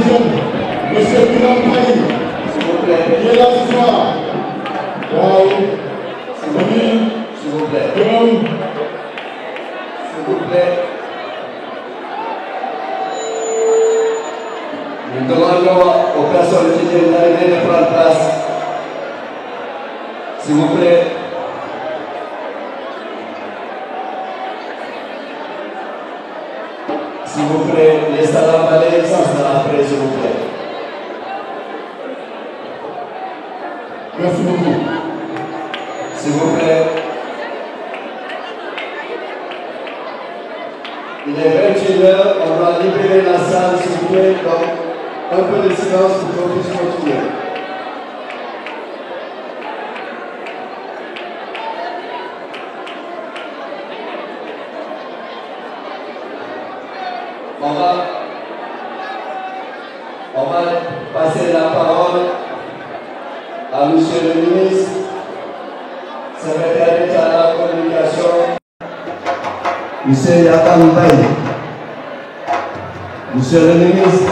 jeunes, monsieur Bilan Paris, s'il vous plaît. qui est là ce soir. Wow. S'il vous plaît. S'il vous plaît. S'il vous plaît. Nous demandons aux personnes qui viennent d'arriver de prendre place. S'il vous plaît. S'il vous plaît, les salam alaikum, ça sera après, s'il vous plaît. Merci beaucoup. S'il vous plaît. Il est 21h, on va libérer la salle, s'il vous plaît. Donc, un peu de silence pour qu'on puisse continuer. On va passer la parole à monsieur le ministre, secrétaire d'État à la communication, monsieur Yakam Baye. Monsieur le ministre,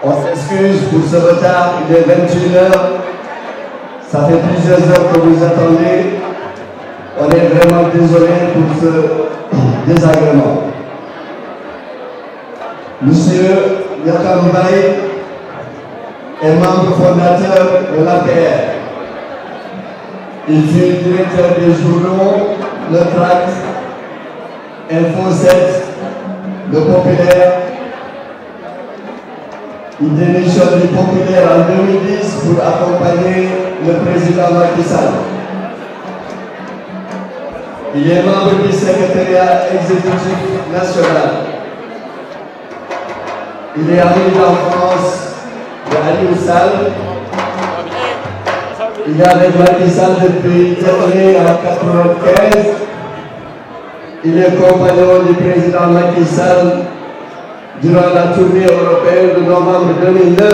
on s'excuse pour ce retard, il est 21h, ça fait plusieurs heures que vous attendez, on est vraiment désolé pour ce désagrément. Monsieur Yakam Baye est membre fondateur de l'APR. Il fut directeur des journaux Le Tract, Info 7, Le Populaire. Il démissionne du Populaire en 2010 pour accompagner le président Macky Sall. Il est membre du secrétariat exécutif national. Il est ami d'enfance de Aliou Sall. Il est avec Macky Sall depuis janvier en 1995. Il est compagnon du président Macky Sall durant la tournée européenne de novembre 2009.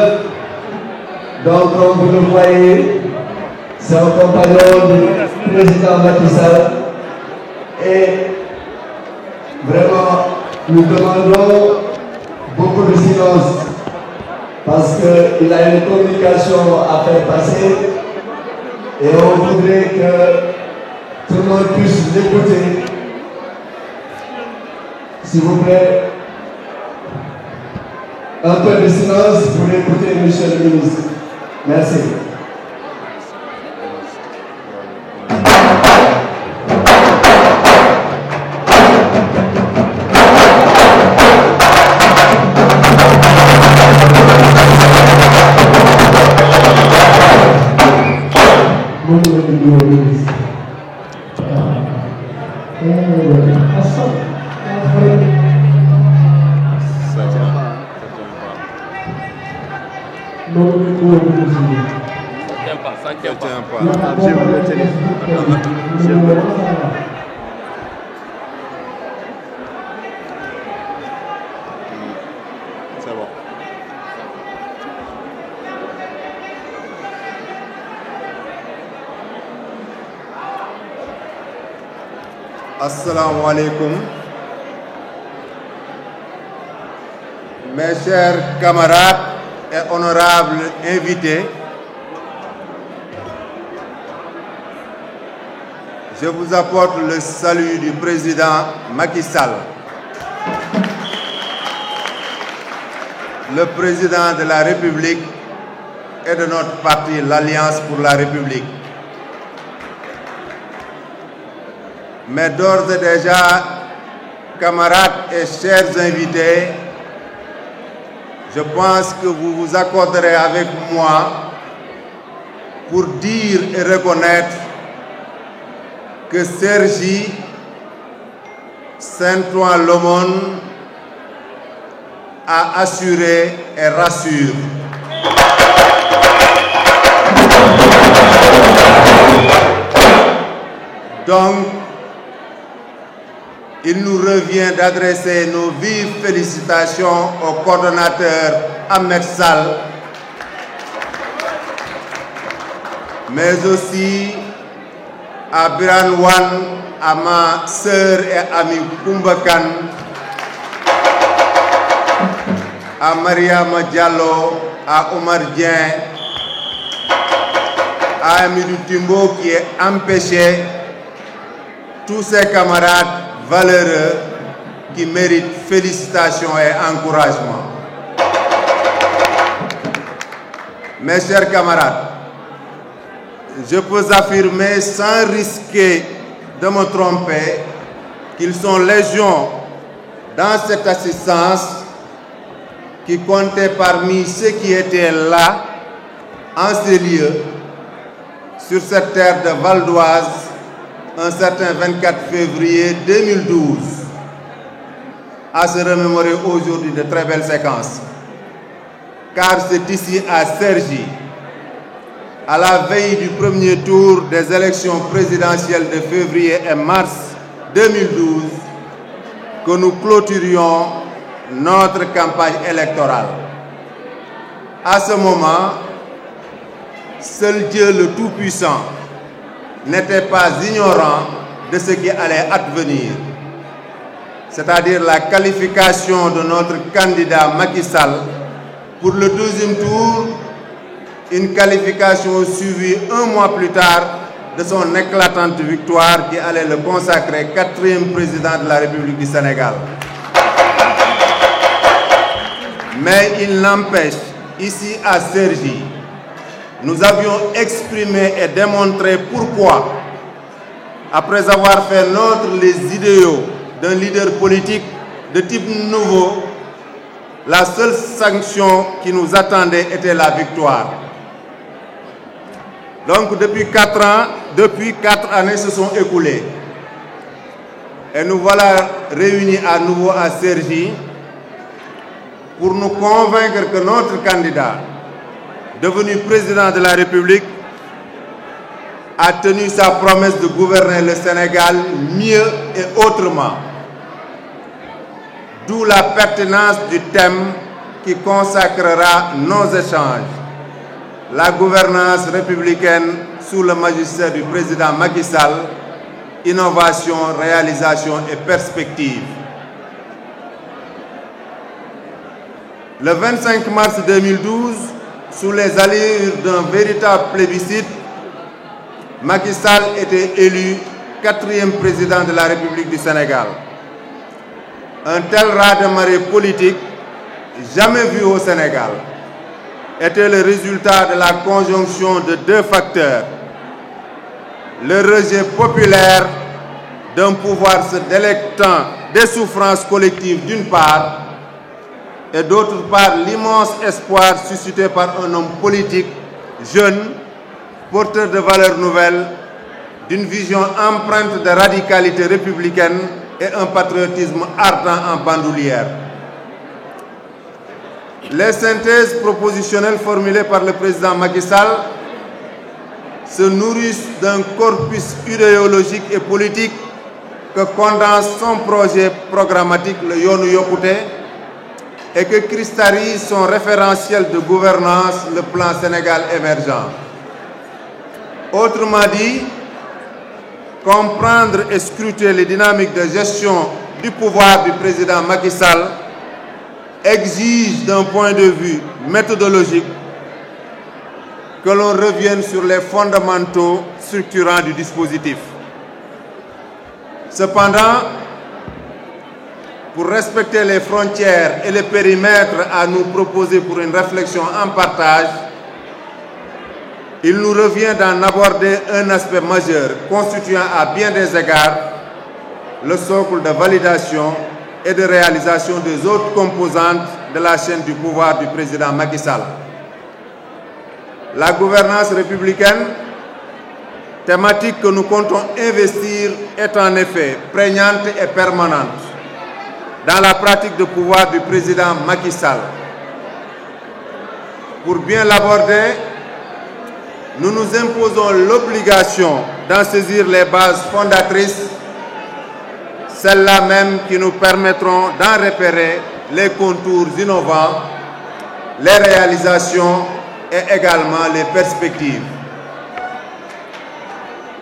Donc, comme vous le voyez, c'est un compagnon du président Macky Sall. Et vraiment, nous demandons beaucoup de silence parce qu'il a une communication à faire passer et on voudrait que tout le monde puisse l'écouter. S'il vous plaît, un peu de silence pour écouter monsieur le ministre. Merci. Assalamu alaikum. Mes chers camarades et honorables invités, je vous apporte le salut du président Macky Sall, le président de la République et de notre parti, l'Alliance pour la République. Mais d'ores et déjà, camarades et chers invités, je pense que vous vous accorderez avec moi pour dire et reconnaître que Cergy, Saint-Ouen-l'Aumône a assuré et rassure. Donc, il nous revient d'adresser nos vives félicitations au coordonnateur Ahmed Sall, mais aussi à Biran Wan, à ma sœur et amie Koumbakan, à Mariama Diallo, à Omar Dien, à Amidou Timbo qui est empêché, tous ces camarades valeureux qui méritent félicitations et encouragements. Mes chers camarades, je peux affirmer sans risquer de me tromper qu'ils sont légion dans cette assistance qui comptait parmi ceux qui étaient là, en ces lieux, sur cette terre de Val d'Oise, un certain 24 février 2012, à se remémorer aujourd'hui de très belles séquences. Car c'est ici à Cergy, à la veille du premier tour des élections présidentielles de février et mars 2012, que nous clôturions notre campagne électorale. À ce moment, seul Dieu le Tout-Puissant n'était pas ignorant de ce qui allait advenir, c'est-à-dire la qualification de notre candidat Macky Sall pour le deuxième tour, une qualification suivie un mois plus tard de son éclatante victoire qui allait le consacrer 4e président de la République du Sénégal. Mais il n'empêche, ici à Cergy, nous avions exprimé et démontré pourquoi, après avoir fait nôtre les idéaux d'un leader politique de type nouveau, la seule sanction qui nous attendait était la victoire. Donc depuis 4 années se sont écoulées. Et nous voilà réunis à nouveau à Cergy pour nous convaincre que notre candidat, devenu président de la République, a tenu sa promesse de gouverner le Sénégal mieux et autrement. D'où la pertinence du thème qui consacrera nos échanges. La gouvernance républicaine sous le magistère du président Macky Sall, innovation, réalisation et perspective. Le 25 mars 2012, sous les allures d'un véritable plébiscite, Macky Sall était élu 4e président de la République du Sénégal. Un tel raz-de-marée politique, jamais vu au Sénégal, était le résultat de la conjonction de 2 facteurs. Le rejet populaire d'un pouvoir se délectant des souffrances collectives d'une part, et d'autre part l'immense espoir suscité par un homme politique jeune, porteur de valeurs nouvelles, d'une vision empreinte de radicalité républicaine et un patriotisme ardent en bandoulière. Les synthèses propositionnelles formulées par le président Macky Sall se nourrissent d'un corpus idéologique et politique que condense son projet programmatique, le Yoonu Yokkute, et que cristallise son référentiel de gouvernance, le plan Sénégal émergent. Autrement dit, comprendre et scruter les dynamiques de gestion du pouvoir du président Macky Sall exige d'un point de vue méthodologique que l'on revienne sur les fondamentaux structurants du dispositif. Cependant, pour respecter les frontières et les périmètres à nous proposer pour une réflexion en partage, il nous revient d'en aborder un aspect majeur constituant à bien des égards le socle de validation et de réalisation des autres composantes de la chaîne du pouvoir du président Macky Sall. La gouvernance républicaine, thématique que nous comptons investir, est en effet prégnante et permanente dans la pratique de pouvoir du président Macky Sall. Pour bien l'aborder, nous nous imposons l'obligation d'en saisir les bases fondatrices, celles-là même qui nous permettront d'en repérer les contours innovants, les réalisations et également les perspectives.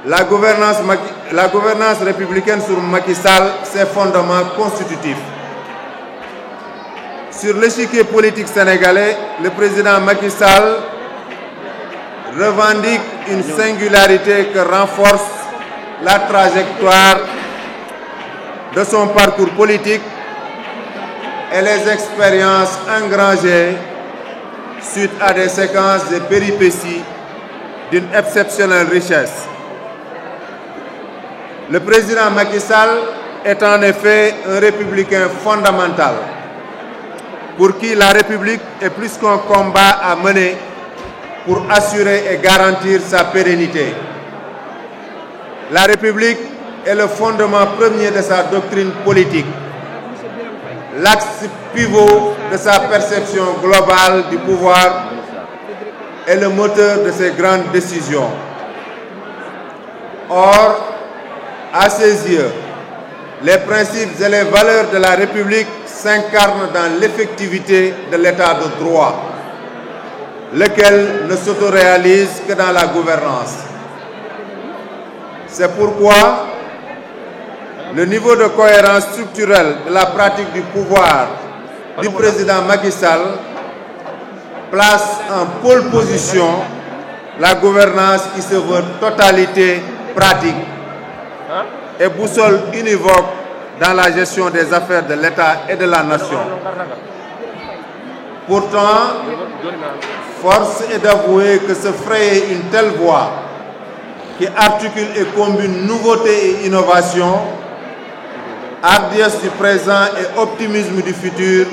La gouvernance républicaine sur Macky Sall, ses fondements constitutifs. Sur l'échiquier politique sénégalais, le président Macky Sall revendique une singularité que renforce la trajectoire de son parcours politique et les expériences engrangées suite à des séquences de péripéties d'une exceptionnelle richesse. Le président Macky Sall est en effet un républicain fondamental pour qui la République est plus qu'un combat à mener pour assurer et garantir sa pérennité. La République est le fondement premier de sa doctrine politique, l'axe pivot de sa perception globale du pouvoir et le moteur de ses grandes décisions. Or, à ses yeux, les principes et les valeurs de la République s'incarnent dans l'effectivité de l'état de droit, lequel ne s'autoréalise que dans la gouvernance. C'est pourquoi le niveau de cohérence structurelle de la pratique du pouvoir du président Macky Sall place en pole position la gouvernance qui se veut totalité pratique et boussole univoque dans la gestion des affaires de l'État et de la nation. Pourtant, force est d'avouer que se frayer une telle voie qui articule et combine nouveauté et innovation, hardiesse du présent et optimisme du futur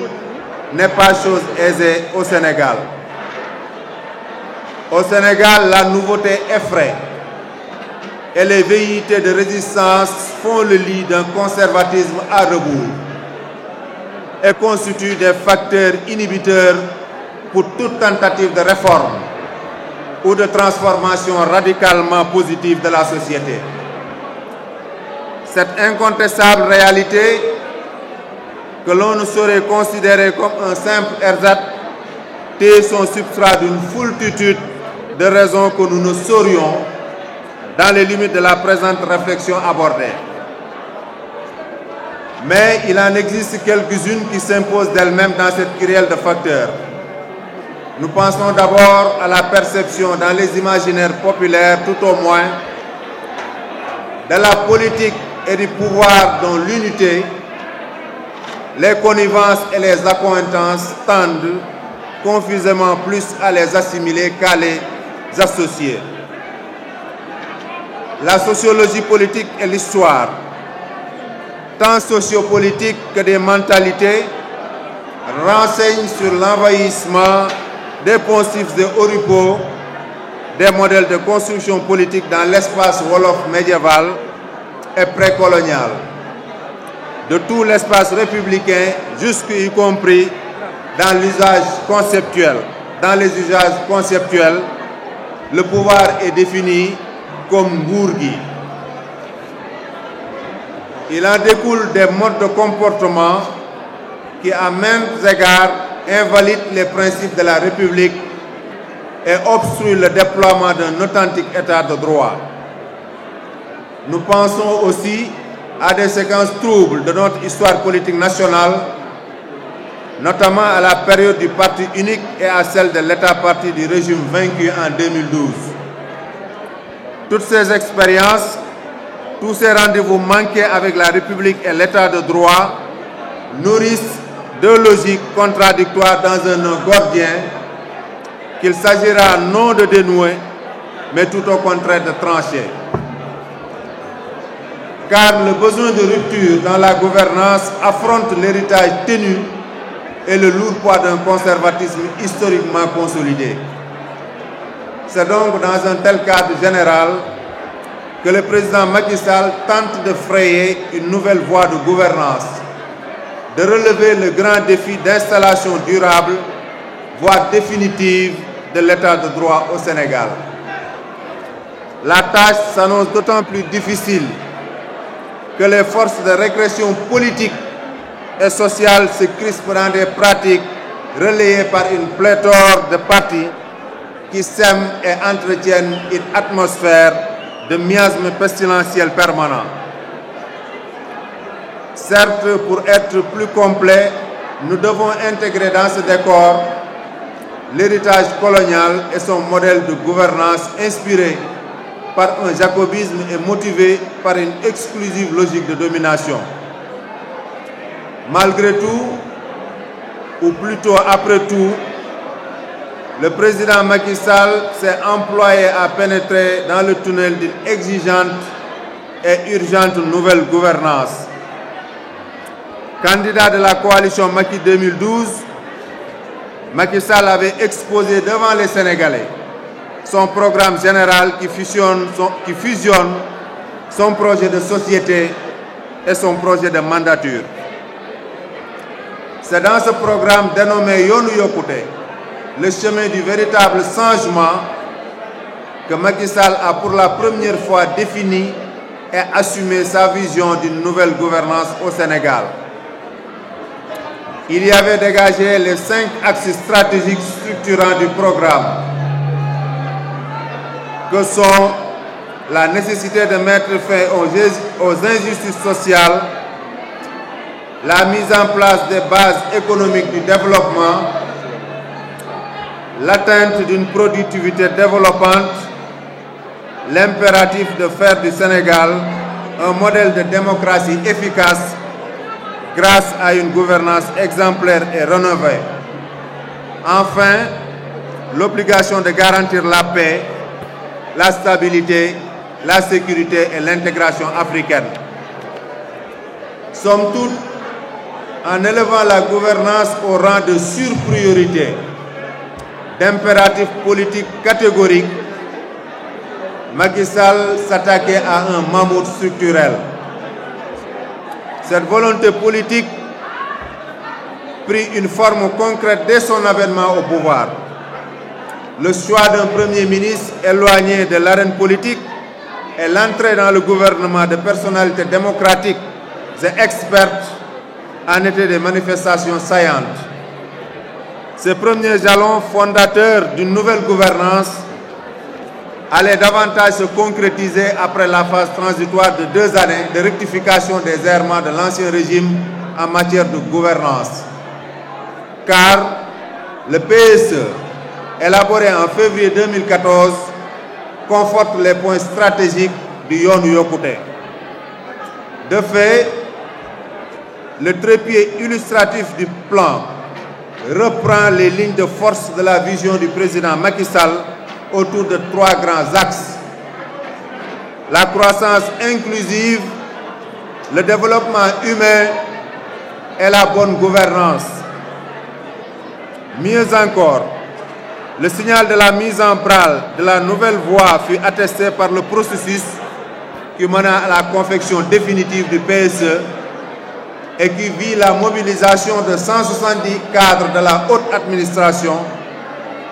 n'est pas chose aisée au Sénégal. Au Sénégal, la nouveauté effraie et les velléités de résistance font le lit d'un conservatisme à rebours et constituent des facteurs inhibiteurs pour toute tentative de réforme ou de transformation radicalement positive de la société. Cette incontestable réalité, que l'on ne saurait considérer comme un simple ersatz, tait son substrat d'une foultitude de raisons que nous ne saurions, dans les limites de la présente réflexion, aborder. Mais il en existe quelques-unes qui s'imposent d'elles-mêmes dans cette kyrielle de facteurs. Nous pensons d'abord à la perception dans les imaginaires populaires, tout au moins, de la politique et du pouvoir dont l'unité, les connivences et les accointances tendent confusément plus à les assimiler qu'à les associer. La sociologie politique et l'histoire, tant sociopolitique que des mentalités, renseignent sur l'envahissement des poncifs et oripeaux des modèles de construction politique dans l'espace wolof médiéval et précolonial, de tout l'espace républicain jusqu'y compris dans l'usage conceptuel. Dans les usages conceptuels, le pouvoir est défini comme Bourgui. Il en découle des modes de comportement qui, à maints égards, invalident les principes de la République et obstruent le déploiement d'un authentique état de droit. Nous pensons aussi à des séquences troubles de notre histoire politique nationale, notamment à la période du parti unique et à celle de l'État-parti du régime vaincu en 2012. Toutes ces expériences, tous ces rendez-vous manqués avec la République et l'État de droit nourrissent deux logiques contradictoires dans un nœud gordien qu'il s'agira non de dénouer, mais tout au contraire de trancher. Car le besoin de rupture dans la gouvernance affronte l'héritage ténu et le lourd poids d'un conservatisme historiquement consolidé. C'est donc dans un tel cadre général que le président Macky Sall tente de frayer une nouvelle voie de gouvernance, de relever le grand défi d'installation durable, voire définitive, de l'état de droit au Sénégal. La tâche s'annonce d'autant plus difficile que les forces de régression politique et sociale se crispent dans des pratiques relayées par une pléthore de partis qui sèment et entretiennent une atmosphère de miasme pestilentiel permanent. Certes, pour être plus complet, nous devons intégrer dans ce décor l'héritage colonial et son modèle de gouvernance inspiré par un jacobisme et motivé par une exclusive logique de domination. Malgré tout, ou plutôt après tout, le président Macky Sall s'est employé à pénétrer dans le tunnel d'une exigeante et urgente nouvelle gouvernance. Candidat de la coalition Macky 2012, Macky Sall avait exposé devant les Sénégalais son programme général qui fusionne son projet de société et son projet de mandature. C'est dans ce programme dénommé Yoonu Yokkute, le chemin du véritable changement, que Macky Sall a pour la première fois défini et assumé sa vision d'une nouvelle gouvernance au Sénégal. Il y avait dégagé les 5 axes stratégiques structurants du programme, que sont la nécessité de mettre fin aux injustices sociales, la mise en place des bases économiques du développement, l'atteinte d'une productivité développante, l'impératif de faire du Sénégal un modèle de démocratie efficace grâce à une gouvernance exemplaire et rénovée. Enfin, l'obligation de garantir la paix, la stabilité, la sécurité et l'intégration africaine. Somme toute, en élevant la gouvernance au rang de surpriorité, d'impératif politique catégorique, Macky Sall s'attaquait à un mammouth structurel. Cette volonté politique prit une forme concrète dès son avènement au pouvoir. Le choix d'un Premier ministre éloigné de l'arène politique et l'entrée dans le gouvernement de personnalités démocratiques et expertes en étaient des manifestations saillantes. Ces premiers jalons fondateurs d'une nouvelle gouvernance allaient davantage se concrétiser après la phase transitoire de 2 années de rectification des errements de l'ancien régime en matière de gouvernance. Car le PSE, élaboré en février 2014, conforte les points stratégiques du Yoonu Yokkute. De fait, le trépied illustratif du plan reprend les lignes de force de la vision du président Macky Sall autour de 3 grands axes: la croissance inclusive, le développement humain et la bonne gouvernance. Mieux encore, le signal de la mise en branle de la nouvelle voie fut attesté par le processus qui mena à la confection définitive du PSE et qui vit la mobilisation de 170 cadres de la haute administration,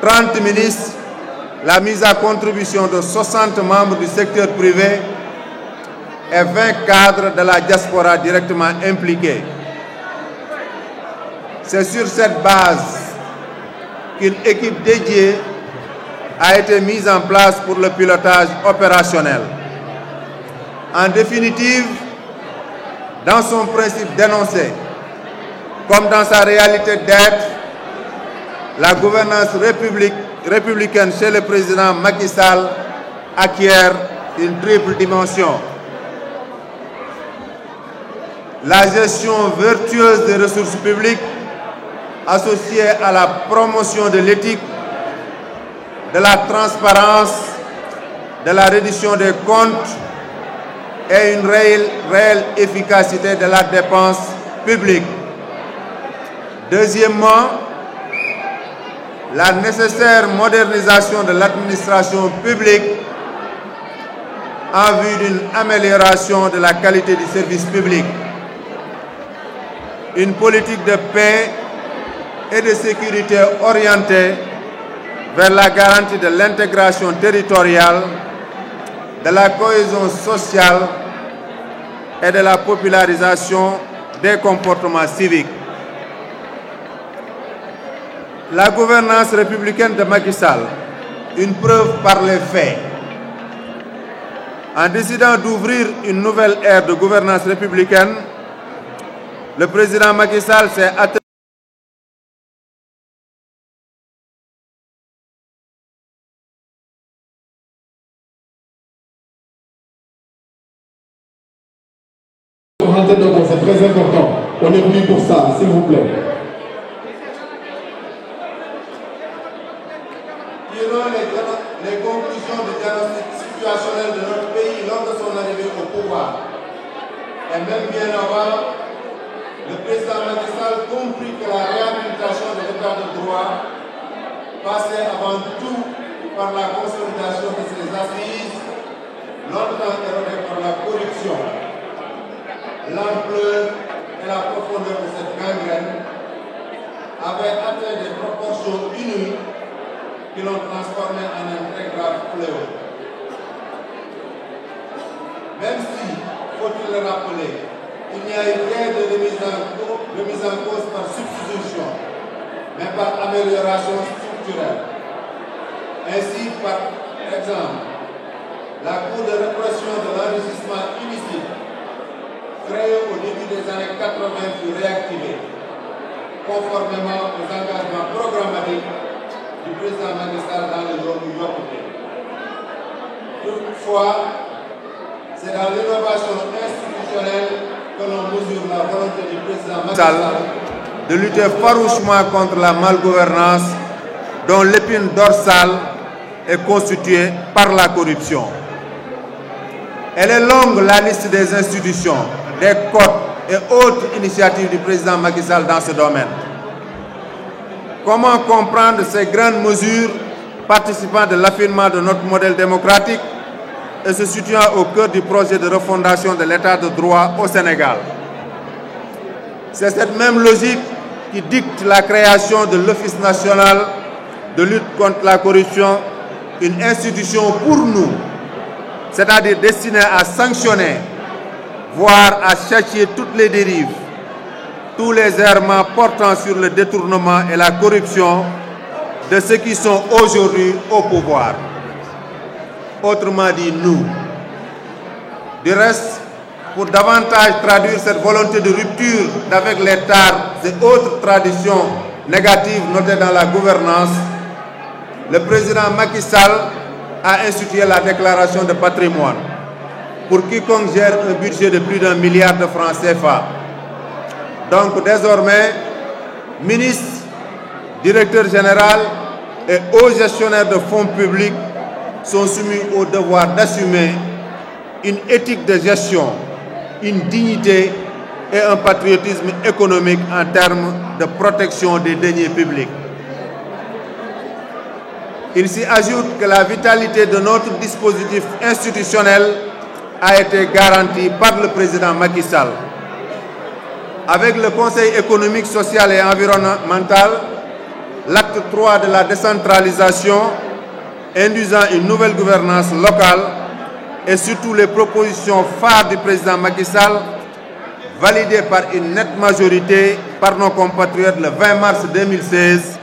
30 ministres, la mise à contribution de 60 membres du secteur privé et 20 cadres de la diaspora directement impliqués. C'est sur cette base qu'une équipe dédiée a été mise en place pour le pilotage opérationnel. En définitive, dans son principe d'énoncé, comme dans sa réalité d'être, la gouvernance républicaine chez le président Macky Sall acquiert une triple dimension. La gestion vertueuse des ressources publiques associée à la promotion de l'éthique, de la transparence, de la reddition des comptes et une réelle efficacité de la dépense publique. Deuxièmement, la nécessaire modernisation de l'administration publique en vue d'une amélioration de la qualité du service public. Une politique de paix et de sécurité orientée vers la garantie de l'intégration territoriale, de la cohésion sociale et de la popularisation des comportements civiques. La gouvernance républicaine de Macky Sall, une preuve par les faits. En décidant d'ouvrir une nouvelle ère de gouvernance républicaine, le président Macky Sall s'est en tête de pont, c'est très important. On est venu pour ça, s'il vous plaît. Tirant les conclusions du diagnostic situationnel de notre pays lors de son arrivée au pouvoir, et même bien avant, le président Macky Sall comprit que la réhabilitation de l'état de droit passait avant tout par la consolidation de ses assises, longtemps érodées par la corruption. L'ampleur et la profondeur de cette gangrène avaient atteint des proportions inouïes qui l'ont transformé en un très grave fléau. Même si, faut-il le rappeler, il n'y a eu rien de remise en cause par substitution, mais par amélioration structurelle. Ainsi, par exemple, la Cour de répression de l'enrichissement illicite, créée au début des années 80, fut réactivée, conformément aux engagements programmatiques du président Macky Sall dans le zone yokkute. Toutefois, c'est dans l'innovation institutionnelle que l'on mesure la volonté du président Macky Sall de lutter farouchement contre la malgouvernance dont l'épine dorsale est constituée par la corruption. Elle est longue, la liste des institutions, des codes et autres initiatives du président Macky Sall dans ce domaine. Comment comprendre ces grandes mesures participant de l'affinement de notre modèle démocratique et se situant au cœur du projet de refondation de l'état de droit au Sénégal? C'est cette même logique qui dicte la création de l'Office national de lutte contre la corruption, une institution pour nous, c'est-à-dire destinée à sanctionner, voire à châtier toutes les dérives, tous les errements portant sur le détournement et la corruption de ceux qui sont aujourd'hui au pouvoir. Autrement dit, nous. Du reste, pour davantage traduire cette volonté de rupture avec les tares et autres traditions négatives notées dans la gouvernance, le président Macky Sall a institué la déclaration de patrimoine pour quiconque gère un budget de plus d'1 milliard de francs CFA. Donc désormais, ministres, directeurs généraux et hauts gestionnaires de fonds publics sont soumis au devoir d'assumer une éthique de gestion, une dignité et un patriotisme économique en termes de protection des deniers publics. Il s'y ajoute que la vitalité de notre dispositif institutionnel a été garantie par le président Macky Sall. Avec le Conseil économique, social et environnemental, l'acte 3 de la décentralisation induisant une nouvelle gouvernance locale et surtout les propositions phares du président Macky Sall, validées par une nette majorité par nos compatriotes le 20 mars 2016,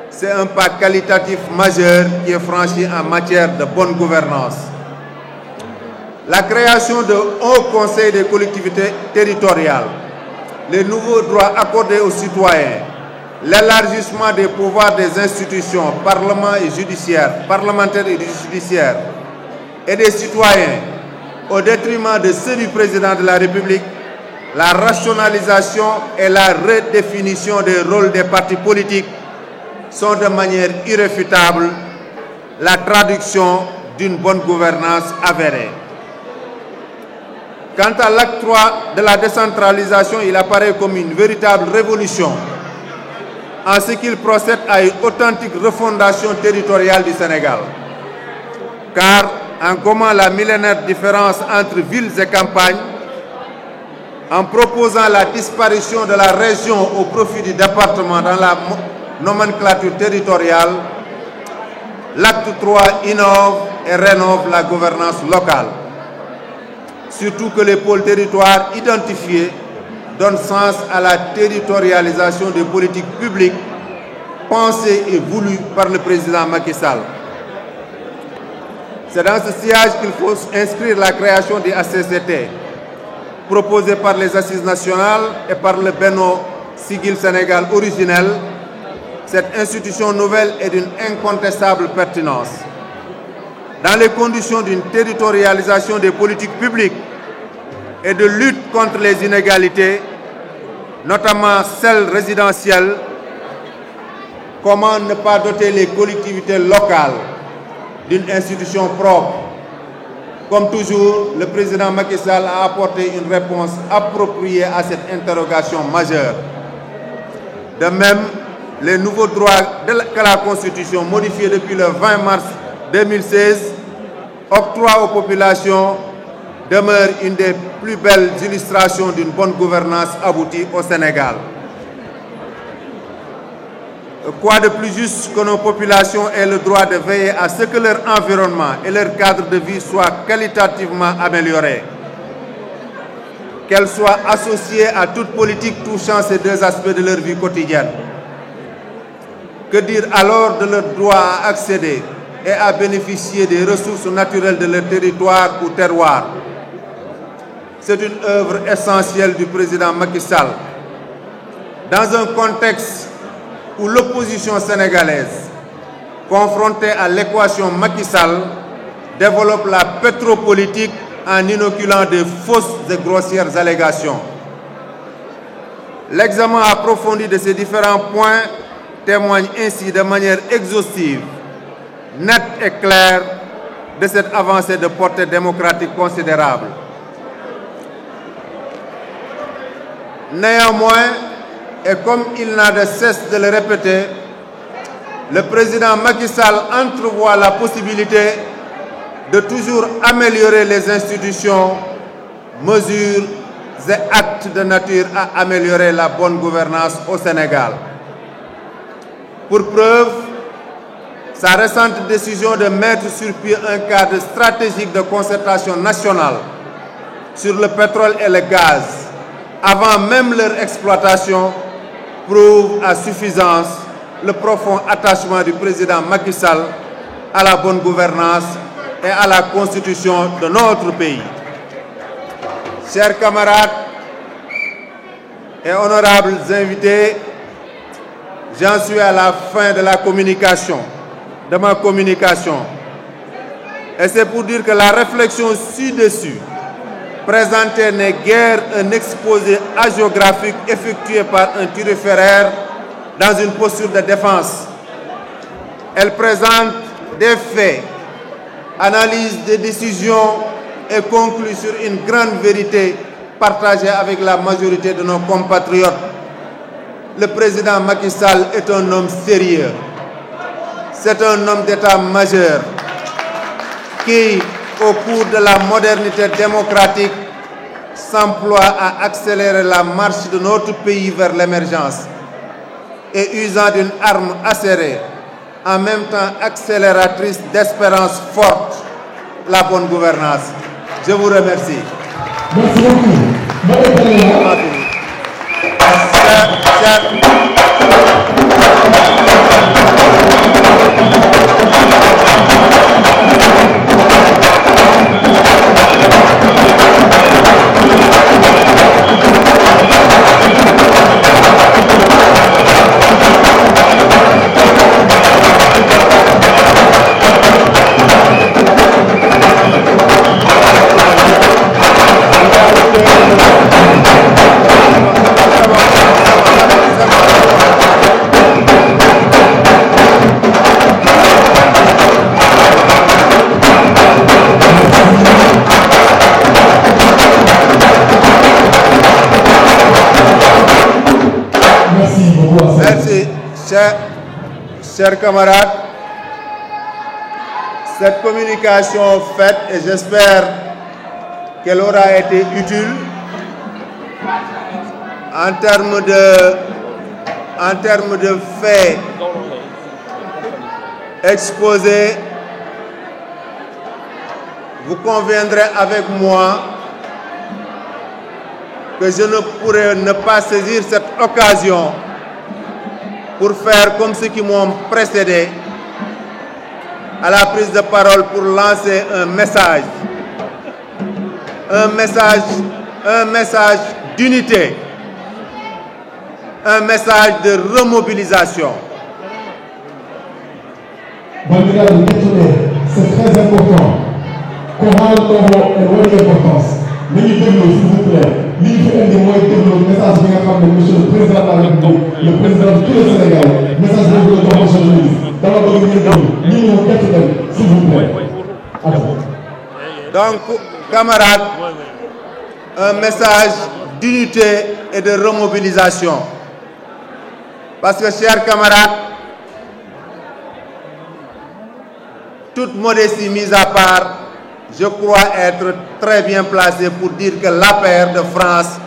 c'est un pas qualitatif majeur qui est franchi en matière de bonne gouvernance. La création de Haut Conseil des collectivités territoriales, les nouveaux droits accordés aux citoyens, l'élargissement des pouvoirs des institutions parlementaires et judiciaires et des citoyens au détriment de ceux du président de la République, la rationalisation et la redéfinition des rôles des partis politiques sont de manière irréfutable la traduction d'une bonne gouvernance avérée. Quant à l'acte 3 de la décentralisation, il apparaît comme une véritable révolution en ce qu'il procède à une authentique refondation territoriale du Sénégal. Car en gommant la millénaire différence entre villes et campagnes, en proposant la disparition de la région au profit du département dans la nomenclature territoriale, l'acte 3 innove et rénove la gouvernance locale. Surtout que les pôles territoires identifiés donnent sens à la territorialisation des politiques publiques pensées et voulues par le président Macky Sall. C'est dans ce sillage qu'il faut inscrire la création du HCCT, proposée par les Assises nationales et par le Benno Siggil Sénégal originel. Cette institution nouvelle est d'une incontestable pertinence. Dans les conditions d'une territorialisation des politiques publiques et de lutte contre les inégalités, notamment celles résidentielles, comment ne pas doter les collectivités locales d'une institution propre? Comme toujours, le président Macky Sall a apporté une réponse appropriée à cette interrogation majeure. De même, les nouveaux droits que la Constitution, modifiée depuis le 20 mars 2016, octroie aux populations demeure une des plus belles illustrations d'une bonne gouvernance aboutie au Sénégal. Quoi de plus juste que nos populations aient le droit de veiller à ce que leur environnement et leur cadre de vie soient qualitativement améliorés, qu'elles soient associées à toute politique touchant ces deux aspects de leur vie quotidienne. Que dire alors de leur droit à accéder et à bénéficier des ressources naturelles de leur territoire ou terroir? C'est une œuvre essentielle du président Macky Sall. Dans un contexte où l'opposition sénégalaise, confrontée à l'équation Macky Sall, développe la pétropolitique en inoculant de fausses et grossières allégations. L'examen approfondi de ces différents points témoigne ainsi de manière exhaustive, nette et claire de cette avancée de portée démocratique considérable. Néanmoins, et comme il n'a de cesse de le répéter, le président Macky Sall entrevoit la possibilité de toujours améliorer les institutions, mesures et actes de nature à améliorer la bonne gouvernance au Sénégal. Pour preuve, sa récente décision de mettre sur pied un cadre stratégique de concertation nationale sur le pétrole et le gaz, avant même leur exploitation, prouve à suffisance le profond attachement du président Macky Sall à la bonne gouvernance et à la constitution de notre pays. Chers camarades et honorables invités, j'en suis à la fin de ma communication. Et c'est pour dire que la réflexion ci-dessus présentée n'est guère un exposé hagiographique effectué par un thuriféraire dans une posture de défense. Elle présente des faits, analyse des décisions et conclut sur une grande vérité partagée avec la majorité de nos compatriotes. Le président Macky Sall est un homme sérieux. C'est un homme d'État majeur qui, au cours de la modernité démocratique, s'emploie à accélérer la marche de notre pays vers l'émergence et usant d'une arme acérée, en même temps accélératrice d'espérance forte, la bonne gouvernance. Je vous remercie. Merci beaucoup. Merci, chers camarades. Cette communication faite, et j'espère qu'elle aura été utile en termes de faits exposés. Vous conviendrez avec moi que je ne pourrais ne pas saisir cette occasion pour faire comme ceux qui m'ont précédé à la prise de parole pour lancer un message d'unité, un message de remobilisation. C'est très important. Comment nous avons une importance. nañu déglu s'il vous plaît li ñu fi indi mooy déglu message bi nga xam ne monsieur le président de la République le président de tous les Sénégalais message boobu la jox monsieur le ministre dama bëgg ngeen déglu ñu ñëw gerte leen s'il vous plaît. Donc, camarades, un message d'unité et de remobilisation. Parce que, chers camarades, toute modestie mise à part, je crois être très bien placé pour dire que l'APR de France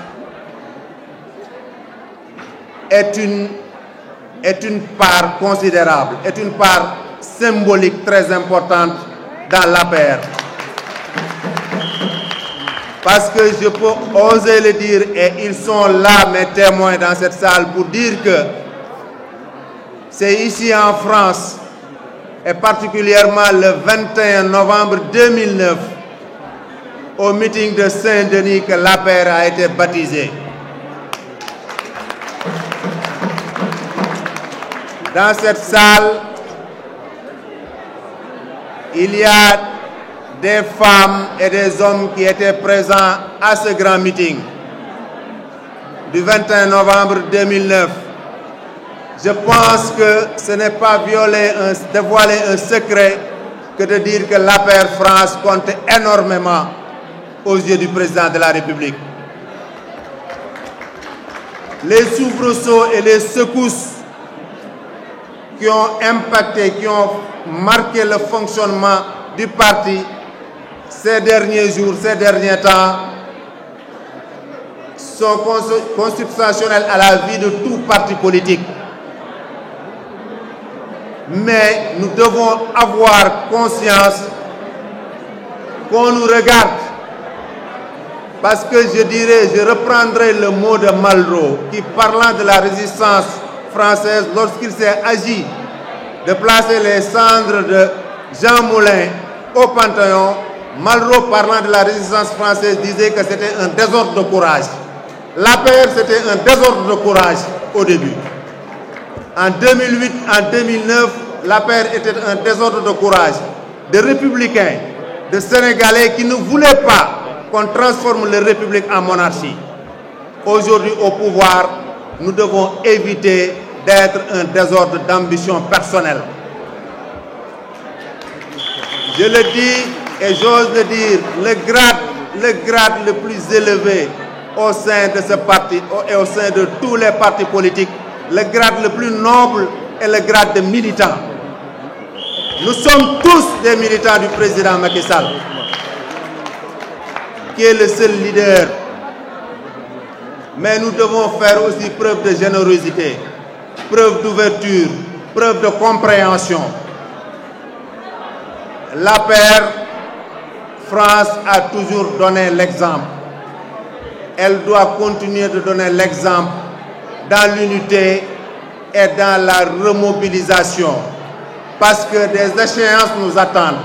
est une part considérable, est une part symbolique très importante dans l'APR. Parce que je peux oser le dire, et ils sont là, mes témoins dans cette salle, pour dire que c'est ici en France, et particulièrement le 21 novembre 2009, au meeting de Saint-Denis, que l'APR a été baptisée. Dans cette salle, il y a des femmes et des hommes qui étaient présents à ce grand meeting du 21 novembre 2009. Je pense que ce n'est pas dévoiler un secret que de dire que l'APR France compte énormément aux yeux du président de la République. Les soubresauts et les secousses qui ont impacté, qui ont marqué le fonctionnement du parti ces derniers jours, ces derniers temps, sont consubstantiels à la vie de tout parti politique. Mais nous devons avoir conscience qu'on nous regarde. Parce que je reprendrai le mot de Malraux, qui parlant de la résistance française, lorsqu'il s'est agi de placer les cendres de Jean Moulin au Panthéon, Malraux, parlant de la résistance française, disait que c'était un désordre de courage. L'APR, c'était un désordre de courage au début. En 2008, en 2009, l'APR était un désordre de courage, de républicains, de Sénégalais qui ne voulaient pas qu'on transforme la République en monarchie. Aujourd'hui, au pouvoir, nous devons éviter d'être un désordre d'ambition personnelle. Je le dis et j'ose le dire, le grade le plus élevé au sein de ce parti et au sein de tous les partis politiques, le grade le plus noble est le grade de militant. Nous sommes tous des militants du président Macky Sall, qui est le seul leader. Mais nous devons faire aussi preuve de générosité, preuve d'ouverture, preuve de compréhension. L'APR France a toujours donné l'exemple. Elle doit continuer de donner l'exemple dans l'unité et dans la remobilisation. Parce que des échéances nous attendent.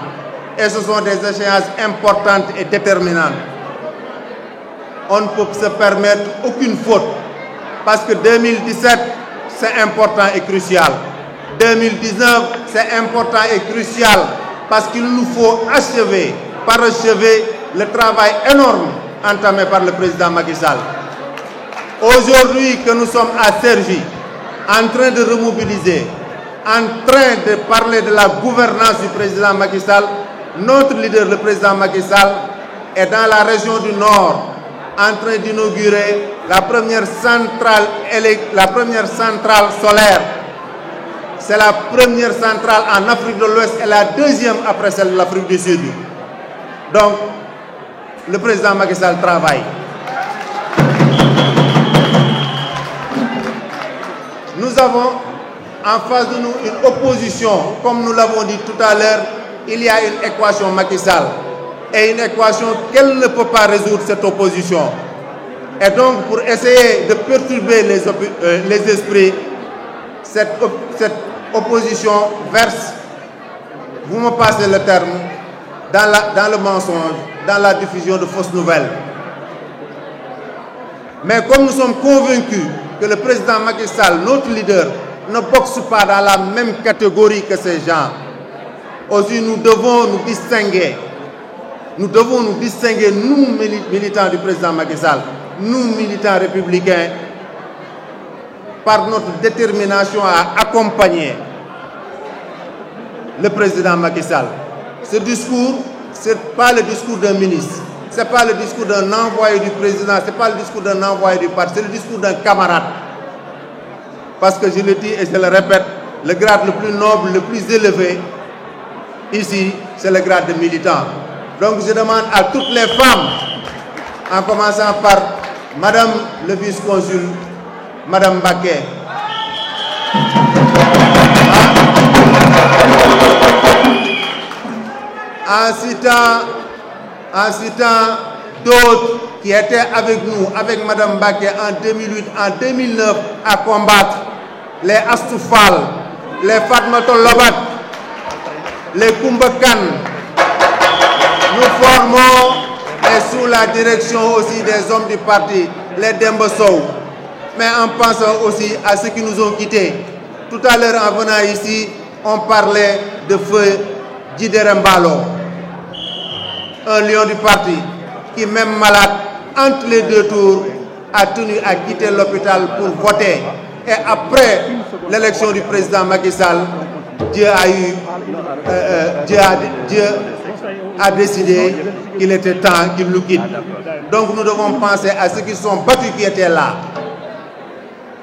Et ce sont des échéances importantes et déterminantes. On ne peut se permettre aucune faute. Parce que 2017, c'est important et crucial. 2019, c'est important et crucial. Parce qu'il nous faut parachever le travail énorme entamé par le président Macky Sall. Aujourd'hui que nous sommes à Cergy, en train de remobiliser, en train de parler de la gouvernance du président Macky Sall, notre leader, le président Macky Sall, est dans la région du Nord, en train d'inaugurer la première centrale solaire. C'est la première centrale en Afrique de l'Ouest et la deuxième après celle de l'Afrique du Sud. Donc, le président Macky Sall travaille. Nous avons en face de nous une opposition, comme nous l'avons dit tout à l'heure, il y a une équation Macky Sall et une équation qu'elle ne peut pas résoudre, cette opposition. Et donc, pour essayer de perturber les esprits, cette opposition verse, vous me passez le terme, dans le mensonge, dans la diffusion de fausses nouvelles. Mais comme nous sommes convaincus que le président Macky Sall, notre leader, ne boxe pas dans la même catégorie que ces gens, aussi nous devons nous distinguer Nous devons nous distinguer, nous, militants du président Macky Sall, nous, militants républicains, par notre détermination à accompagner le président Macky Sall. Ce discours, ce n'est pas le discours d'un ministre, ce n'est pas le discours d'un envoyé du président, ce n'est pas le discours d'un envoyé du parti, c'est le discours d'un camarade. Parce que je le dis et je le répète, le grade le plus noble, le plus élevé, ici, c'est le grade de militant. Donc je demande à toutes les femmes, en commençant par Madame le vice-consul, Madame Baquet, en citant d'autres qui étaient avec nous, avec Madame Baquet en 2008, en 2009, à combattre les Astoufal, les Fatmato Lobat, les Kumbakan. Nous formons, et sous la direction aussi des hommes du parti, les Dembossou, mais en pensant aussi à ceux qui nous ont quittés. Tout à l'heure, en venant ici, on parlait de feu Djiderembalo, un lion du parti qui, même malade, entre les deux tours, a tenu à quitter l'hôpital pour voter. Et après l'élection du président Macky Sall, Dieu a décidé qu'il était temps qu'il nous quitte. Donc nous devons penser à ceux qui sont battus, qui étaient là,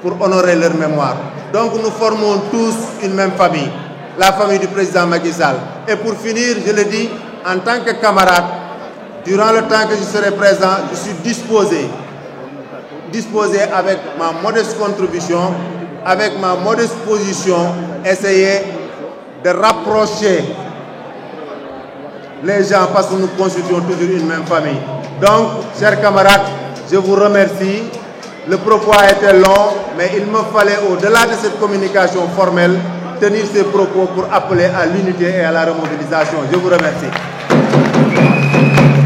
pour honorer leur mémoire. Donc nous formons tous une même famille, la famille du président Macky Sall. Et pour finir, je le dis, en tant que camarade, durant le temps que je serai présent, je suis disposé avec ma modeste contribution, avec ma modeste position, essayer de rapprocher les gens parce que nous constituons toujours une même famille. Donc, chers camarades, je vous remercie. Le propos a été long, mais il me fallait, au-delà de cette communication formelle, tenir ces propos pour appeler à l'unité et à la remobilisation. Je vous remercie.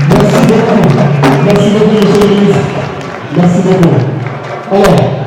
Merci beaucoup, monsieur le ministre. Merci beaucoup. Alors,